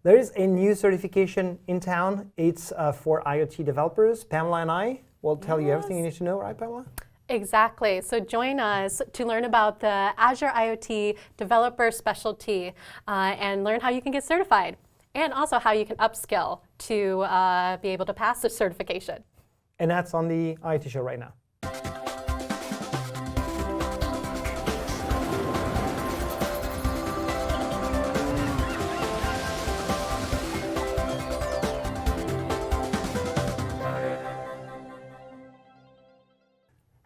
There is a new certification in town. It's for IoT developers. Pamela and I will tell you everything you need to know, right, Pamela? Exactly. So join us to learn about the Azure IoT Developer Specialty and learn how you can get certified and also how you can upskill to be able to pass the certification. And that's on the IoT show right now.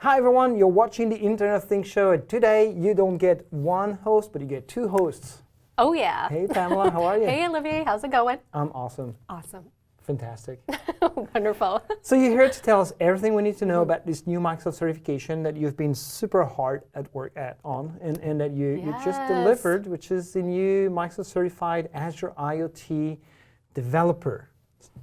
Hi everyone, you're watching the Internet of Things show. Today you don't get one host, but you get two hosts. Oh yeah. Hey Pamela, how are you? Hey Olivier, how's it going? I'm awesome. Awesome. Fantastic. Wonderful. So you're here to tell us everything we need to know about this new Microsoft certification that you've been super hard at work on and that you just delivered, which is the new Microsoft certified Azure IoT Developer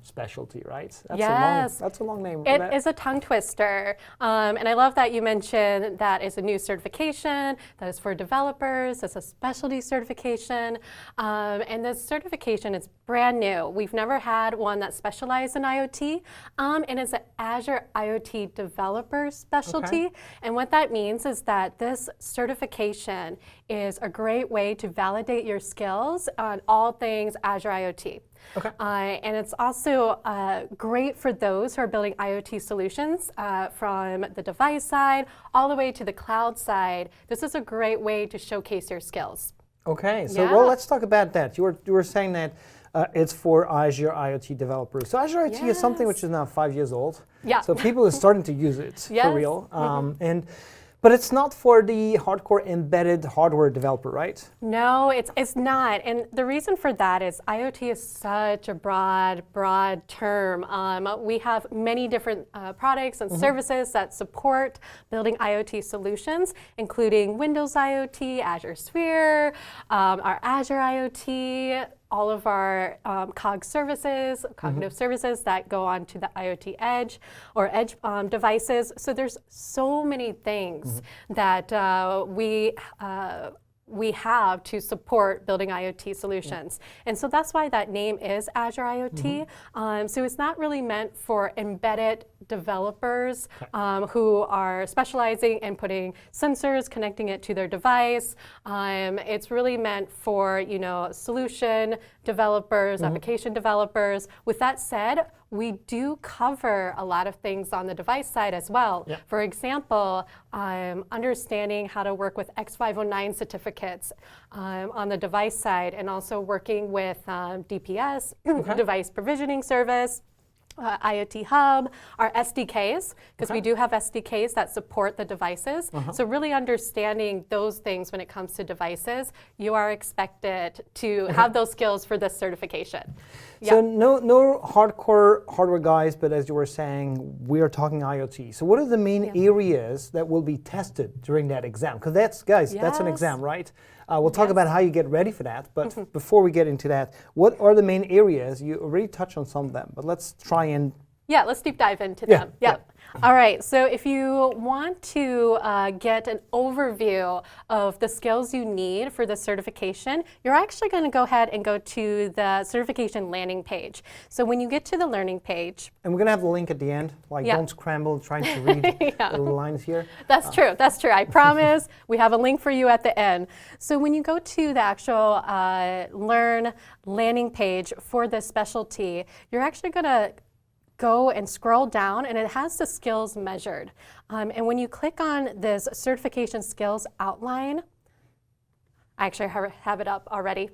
Specialty, right? That's a long name. It is a tongue twister. And I love that you mentioned that it's a new certification, that is for developers, it's a specialty certification. And this certification is brand new. We've never had one that specialized in IoT. And it's an Azure IoT Developer Specialty. Okay. And what that means is that this certification is a great way to validate your skills on all things Azure IoT. Okay. And it's also great for those who are building IoT solutions from the device side all the way to the cloud side. This is a great way to showcase your skills. Okay, so well, let's talk about that. You were saying that it's for Azure IoT developers. So Azure IoT is something which is now 5 years old. Yeah. So people are starting to use it for real. But it's not for the hardcore embedded hardware developer, right? No, it's not. And the reason for that is IoT is such a broad term. We have many different products and services that support building IoT solutions, including Windows IoT, Azure Sphere, our Azure IoT, all of our cog services, cognitive services that go on to the IoT Edge or Edge devices. So there's so many things that we have to support building IoT solutions. And so that's why that name is Azure IoT. So it's not really meant for embedded developers who are specializing in putting sensors, connecting it to their device. It's really meant for, solution developers, application developers. With that said, we do cover a lot of things on the device side as well. Yeah. For example, understanding how to work with X509 certificates on the device side, and also working with DPS, device provisioning service, IoT Hub, our SDKs, because we do have SDKs that support the devices. So really understanding those things when it comes to devices, you are expected to have those skills for this certification. So no hardcore hardware guys, but as you were saying, we are talking IoT. So what are the main areas that will be tested during that exam? Because that's an exam, right? We'll talk about how you get ready for that, but before we get into that, what are the main areas? You already touched on some of them, but let's try and... Yeah, let's deep dive into them. Yeah. All right, so if you want to get an overview of the skills you need for the certification, you're actually going to go ahead and go to the certification landing page. So when you get to the learning page... And we're going to have the link at the end, don't scramble trying to read the lines here. That's true, I promise. We have a link for you at the end. So when you go to the actual Learn landing page for this specialty, you're actually going to go and scroll down, and it has the skills measured. And when you click on this certification skills outline, I actually have it up already.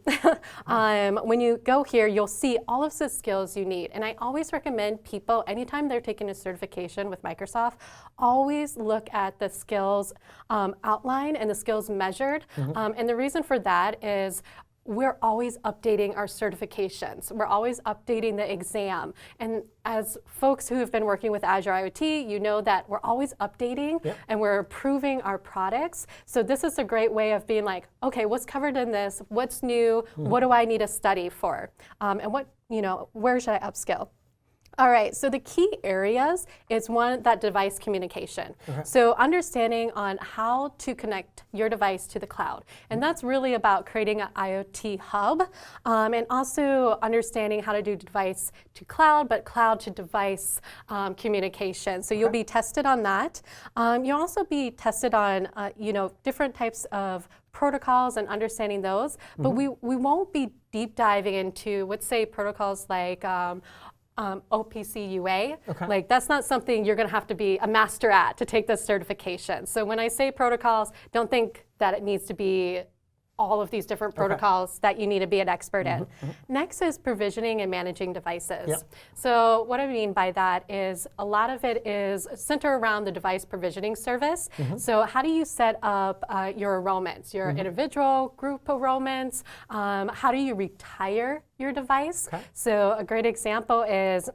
When you go here, you'll see all of the skills you need. And I always recommend people, anytime they're taking a certification with Microsoft, always look at the skills outline and the skills measured. And the reason for that is we're always updating our certifications. We're always updating the exam. And as folks who have been working with Azure IoT, you know that we're always updating and we're improving our products. So this is a great way of being like, okay, what's covered in this? What's new? What do I need to study for? And where should I upskill? All right, so the key areas is one, that device communication. So understanding on how to connect your device to the cloud. And that's really about creating an IoT hub and also understanding how to do device to cloud, but cloud to device communication. So you'll be tested on that. You'll also be tested on different types of protocols and understanding those, but we won't be deep diving into, let's say, protocols like OPC UA. Like that's not something you're going to have to be a master at to take this certification. So when I say protocols, don't think that it needs to be all of these different protocols that you need to be an expert in. Next is provisioning and managing devices. So what I mean by that is a lot of it is centered around the device provisioning service. So how do you set up your enrollments, your individual group enrollments? How do you retire your device? So a great example is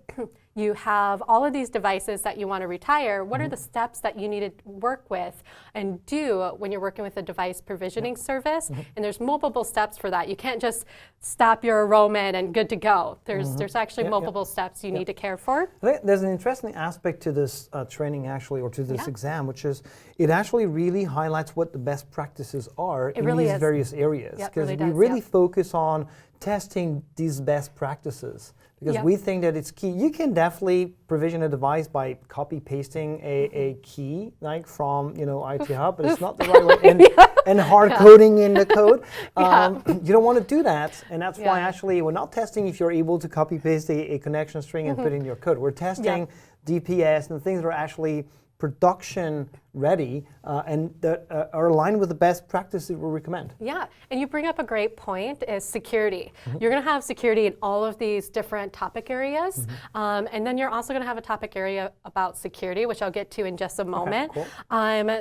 you have all of these devices that you want to retire. What are the steps that you need to work with and do when you're working with a device provisioning service? And there's multiple steps for that. You can't just stop your enrollment and good to go. There's actually multiple steps you need to care for. There's an interesting aspect to this training actually, or to this exam, which is it actually really highlights what the best practices are in these various areas. Because we really focus on testing these best practices. Because we think that it's key. You can definitely provision a device by copy pasting a key like from IoT Hub, but it's not the right way. And hard coding in the code. You don't want to do that, and that's why actually we're not testing if you're able to copy paste a connection string and put it in your code. We're testing DPS and things that are actually production ready and that are aligned with the best practices we recommend. Yeah, and you bring up a great point is security. You're going to have security in all of these different topic areas, and then you're also going to have a topic area about security, which I'll get to in just a moment.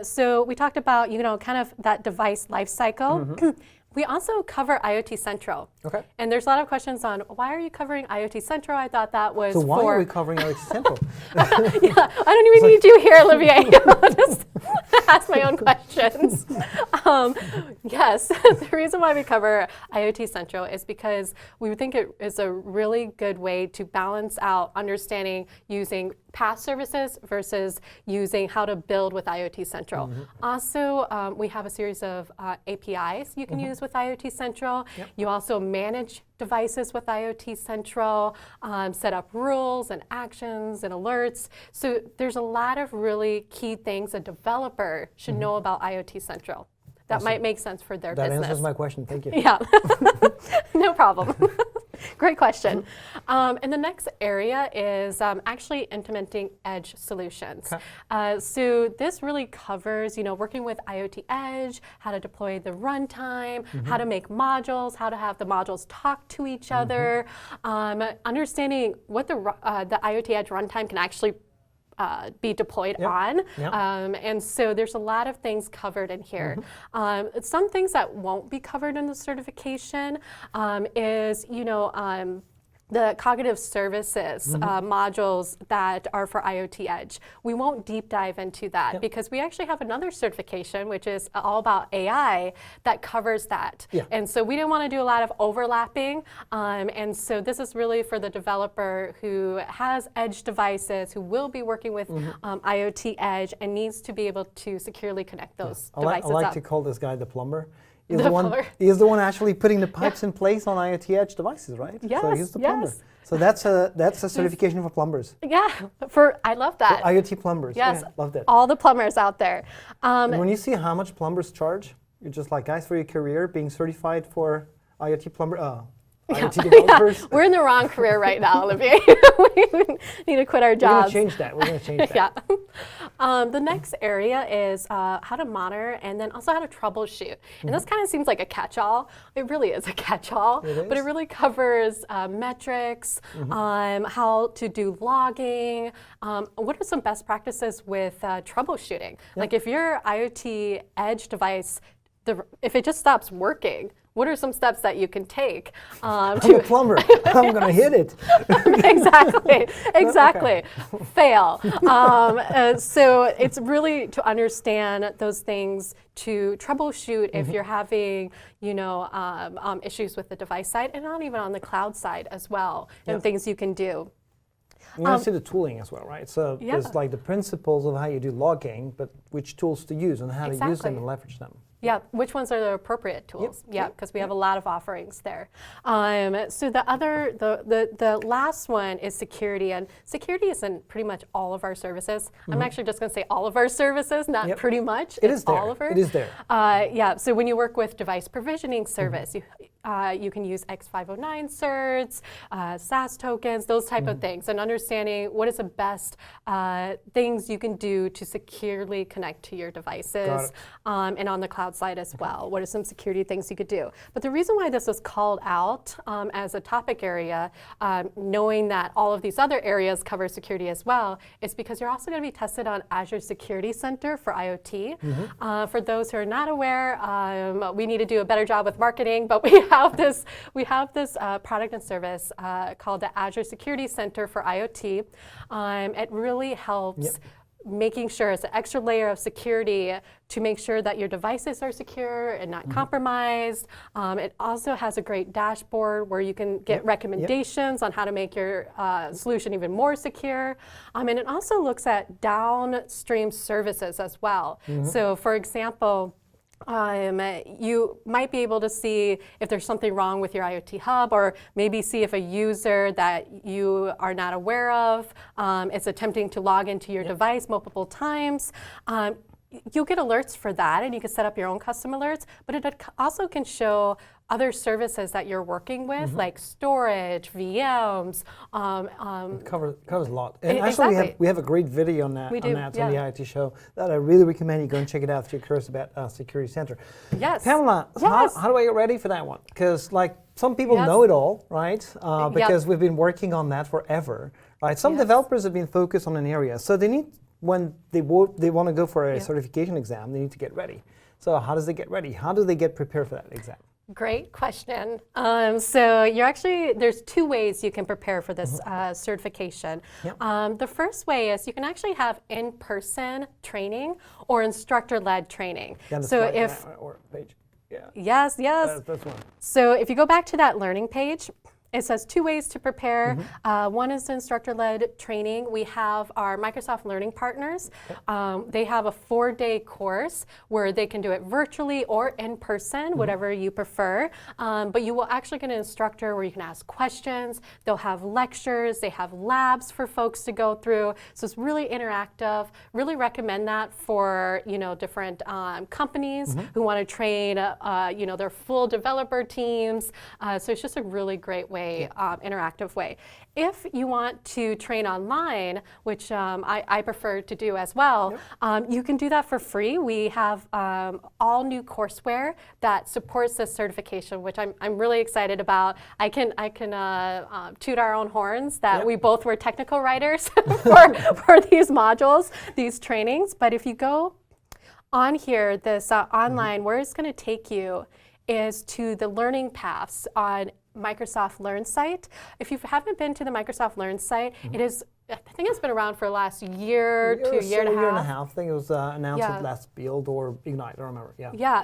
So we talked about kind of that device life cycle. We also cover IoT Central. And there's a lot of questions on why are you covering IoT Central? I thought that was so why are we covering IoT Central? I don't even need you here, Olivier. I'll just ask my own questions. Yes, the reason why we cover IoT Central is because we think it is a really good way to balance out understanding using PaaS services versus using how to build with IoT Central. Also, we have a series of APIs you can use with IoT Central. You also manage devices with IoT Central, set up rules and actions and alerts. So there's a lot of really key things a developer should know about IoT Central. That might make sense for their business. That answers my question, thank you. Yeah, no problem. Great question. And the next area is actually implementing edge solutions. So this really covers, working with IoT Edge, how to deploy the runtime, how to make modules, how to have the modules talk to each other, understanding what the IoT Edge runtime can actually be deployed on. And so there's a lot of things covered in here. Some things that won't be covered in the certification is, the cognitive services modules that are for IoT Edge. We won't deep dive into that because we actually have another certification which is all about AI that covers that. And so we didn't want to do a lot of overlapping. And so this is really for the developer who has edge devices, who will be working with IoT Edge and needs to be able to securely connect those devices I like to call this guy the plumber. He's the one actually putting the pipes in place on IoT Edge devices, right? Yes, so he's the plumber. So that's a certification for plumbers. Yeah, I love that. For IoT plumbers. Yes, love that. All the plumbers out there. And when you see how much plumbers charge, you're just like, guys, for your career, being certified for IoT plumber, IoT developers. We're in the wrong career right now, Olivier. We need to quit our jobs. We're going to change that. The next area is how to monitor and then also how to troubleshoot. And this kind of seems like a catch-all. It really is a catch-all, but it really covers metrics, how to do logging. What are some best practices with troubleshooting? Like if your IoT Edge device, if it just stops working, what are some steps that you can take? I'm a plumber. I'm going to hit it. Exactly. Fail. So it's really to understand those things, to troubleshoot if you're having, issues with the device side, and not even on the cloud side as well, and things you can do. You want to see the tooling as well, right? So there's like the principles of how you do logging, but which tools to use and how to use them and leverage them. Yeah, which ones are the appropriate tools? Yeah, because we have a lot of offerings there. So the last one is security, and security is in pretty much all of our services. I'm actually just going to say all of our services, not pretty much. It is there. All of our. It is there. Yeah. So when you work with device provisioning service, you can use X509 certs, SAS tokens, those type of things, and understanding what is the best things you can do to securely connect to your devices, and on the cloud side as well. What are some security things you could do? But the reason why this was called out as a topic area, knowing that all of these other areas cover security as well, is because you're also going to be tested on Azure Security Center for IoT. For those who are not aware, we need to do a better job with marketing, but we have this product and service called the Azure Security Center for IoT. It really helps making sure it's an extra layer of security to make sure that your devices are secure and not compromised. It also has a great dashboard where you can get recommendations on how to make your solution even more secure. And it also looks at downstream services as well. So for example, you might be able to see if there's something wrong with your IoT hub, or maybe see if a user that you are not aware of is attempting to log into your device multiple times. You'll get alerts for that, and you can set up your own custom alerts, but it also can show other services that you're working with, like storage, VMs. It covers a lot. And actually, we have a great video on that, on the IoT show that I really recommend you go and check it out if you're curious about Security Center. Yes. Pamela, how do I get ready for that one? Because like some people know it all, right? Because we've been working on that forever, right? Some developers have been focused on an area, so they need, when they want to go for a certification exam, they need to get ready. So how does they get ready? How do they get prepared for that exam? Great question. So there's two ways you can prepare for this certification. The first way is you can actually have in-person training or instructor-led training. So if yes, that's one. So if you go back to that learning page, it says two ways to prepare. One is the instructor-led training. We have our Microsoft Learning Partners. They have a 4-day course where they can do it virtually or in person, whatever you prefer. But you will actually get an instructor where you can ask questions. They'll have lectures. They have labs for folks to go through. So it's really interactive. Really recommend that for different companies who want to train their full developer teams. So it's just a really great way. Interactive way. If you want to train online, which I prefer to do as well, you can do that for free. We have all new courseware that supports this certification, which I'm really excited about. I can toot our own horns that we both were technical writers for these modules, these trainings. But if you go on here, this online, where it's going to take you is to the learning paths on Microsoft Learn site. If you haven't been to the Microsoft Learn site, it is, I think it's been around for the last year to year and a half. I think it was announced at last Build or Ignite, I don't remember.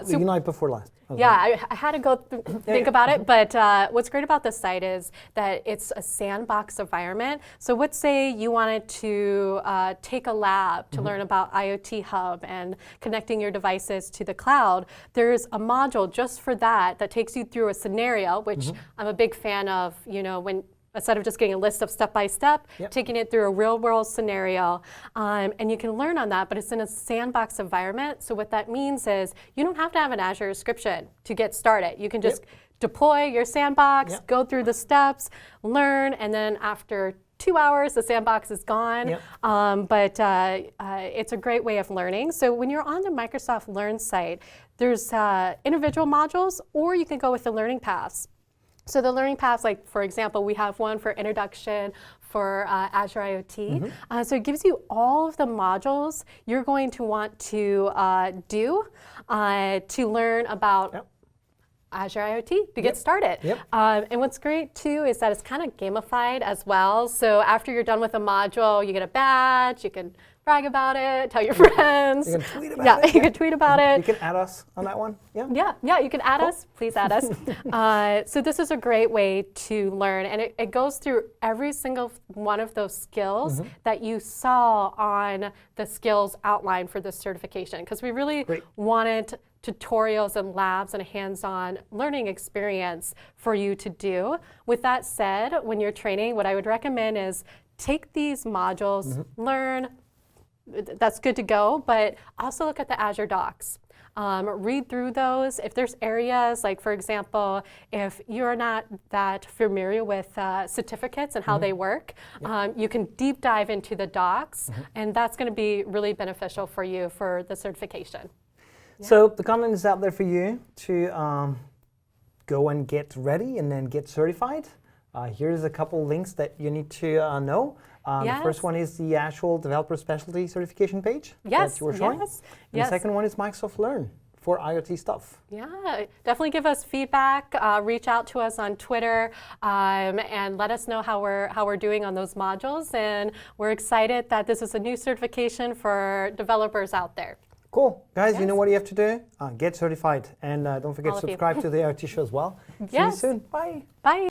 So Ignite before last. I had to go think about it, but what's great about this site is that it's a sandbox environment. So let's say you wanted to take a lab to learn about IoT Hub and connecting your devices to the cloud. There's a module just for that takes you through a scenario, which I'm a big fan of, when instead of just getting a list of step-by-step, taking it through a real-world scenario. And you can learn on that, but it's in a sandbox environment. So what that means is you don't have to have an Azure subscription to get started. You can just deploy your sandbox, go through the steps, learn, and then after 2 hours, the sandbox is gone. But it's a great way of learning. So when you're on the Microsoft Learn site, there's individual modules, or you can go with the learning paths. So the learning paths, like for example, we have one for introduction for Azure IoT. So it gives you all of the modules you're going to want to do to learn about Azure IoT to get started. And what's great too is that it's kind of gamified as well. So after you're done with a module, you get a badge, you can brag about it, tell your friends. You can tweet about it. You can tweet about it. You can add us on that one. Yeah, you can add us. Please add us. So this is a great way to learn, and it goes through every single one of those skills that you saw on the skills outline for this certification, because we really wanted tutorials and labs and a hands-on learning experience for you to do. With that said, when you're training, what I would recommend is take these modules, learn, that's good to go, but also look at the Azure docs. Read through those. If there's areas, like for example, if you're not that familiar with certificates and how they work, you can deep dive into the docs, and that's going to be really beneficial for you for the certification. So the content is out there for you to go and get ready and then get certified. Here's a couple links that you need to know. The first one is the actual Developer Specialty certification page that you were showing. And the second one is Microsoft Learn for IoT stuff. Yeah, definitely give us feedback. Reach out to us on Twitter and let us know how we're doing on those modules. And we're excited that this is a new certification for developers out there. Cool. Guys, you know what you have to do? Get certified. And don't forget to subscribe to the IoT show as well. See you soon. Bye. Bye.